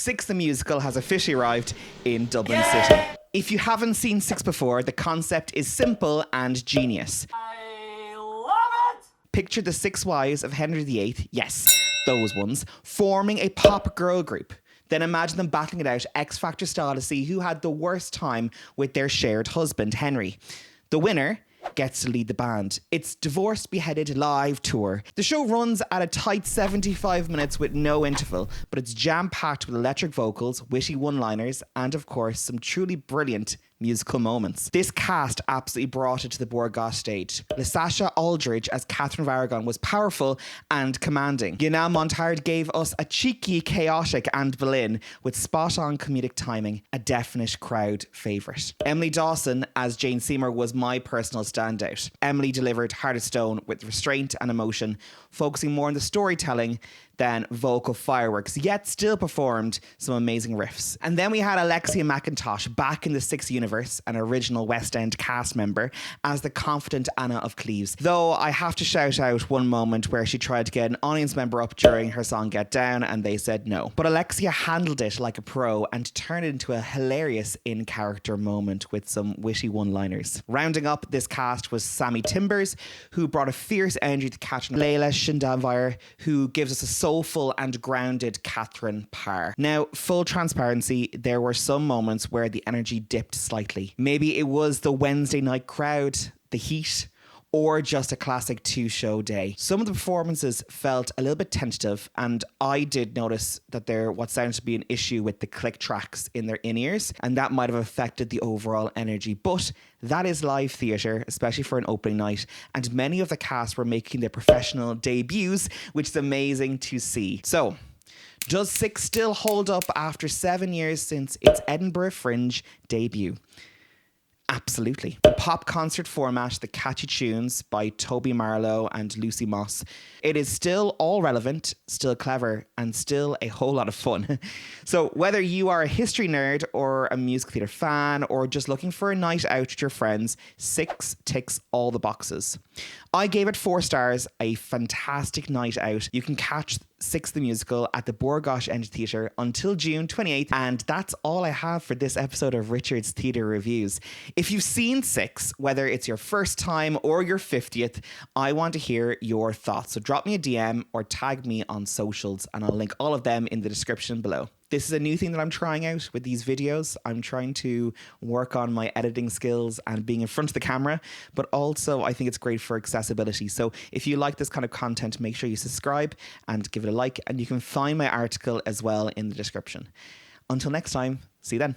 Six the Musical has officially arrived in Dublin City. If you haven't seen Six before, the concept is simple and genius. I love it! Picture the six wives of Henry VIII, yes, those ones, forming a pop girl group. Then imagine them battling it out X Factor style to see who had the worst time with their shared husband, Henry. The winner gets to lead the band. It's Divorced Beheaded live tour. The show runs at a tight 75 minutes with no interval, but it's jam-packed with electric vocals, witty one-liners, and of course, some truly brilliant musical moments. This cast absolutely brought it to the Bord Gáis stage. Lysasha Aldridge as Catherine of Aragon was powerful and commanding. Yana Montagnard gave us a cheeky, chaotic Anne Boleyn with spot-on comedic timing, a definite crowd favourite. Emily Dawson as Jane Seymour was my personal standout. Emily delivered Heart of Stone with restraint and emotion, focusing more on the storytelling than vocal fireworks, yet still performed some amazing riffs. And then we had Alexia McIntosh back in the Six universe, an original West End cast member, as the confident Anna of Cleves. Though I have to shout out one moment where she tried to get an audience member up during her song Get Down and they said no. But Alexia handled it like a pro and turned it into a hilarious in-character moment with some witty one-liners. Rounding up this cast was Sammy Timbers, who brought a fierce energy to Catherine. Leila Shindavire, who gives us a soulful and grounded Catherine Parr. Now, full transparency, there were some moments where the energy dipped slightly. Maybe it was the Wednesday night crowd, the heat, or just a classic two-show day. Some of the performances felt a little bit tentative, and I did notice that there what sounded to be an issue with the click tracks in their in-ears, and that might have affected the overall energy. But that is live theatre, especially for an opening night, and many of the cast were making their professional debuts, which is amazing to see. So, does Six still hold up after 7 years since its Edinburgh Fringe debut? Absolutely. The pop concert format, the catchy tunes by Toby Marlowe and Lucy Moss, it is still all relevant, still clever, and still a whole lot of fun. So whether you are a history nerd or a musical theatre fan or just looking for a night out with your friends, Six ticks all the boxes. I gave it 4 stars, a fantastic night out. You can catch Six the Musical at the Bord Gáis End Theatre until June 28th. And that's all I have for this episode of Richard's Theatre Reviews. If you've seen Six, whether it's your first time or your 50th, I want to hear your thoughts. So drop me a DM or tag me on socials and I'll link all of them in the description below. This is a new thing that I'm trying out with these videos. I'm trying to work on my editing skills and being in front of the camera, but also I think it's great for accessibility. So if you like this kind of content, make sure you subscribe and give it a like, and you can find my article as well in the description. Until next time, see you then.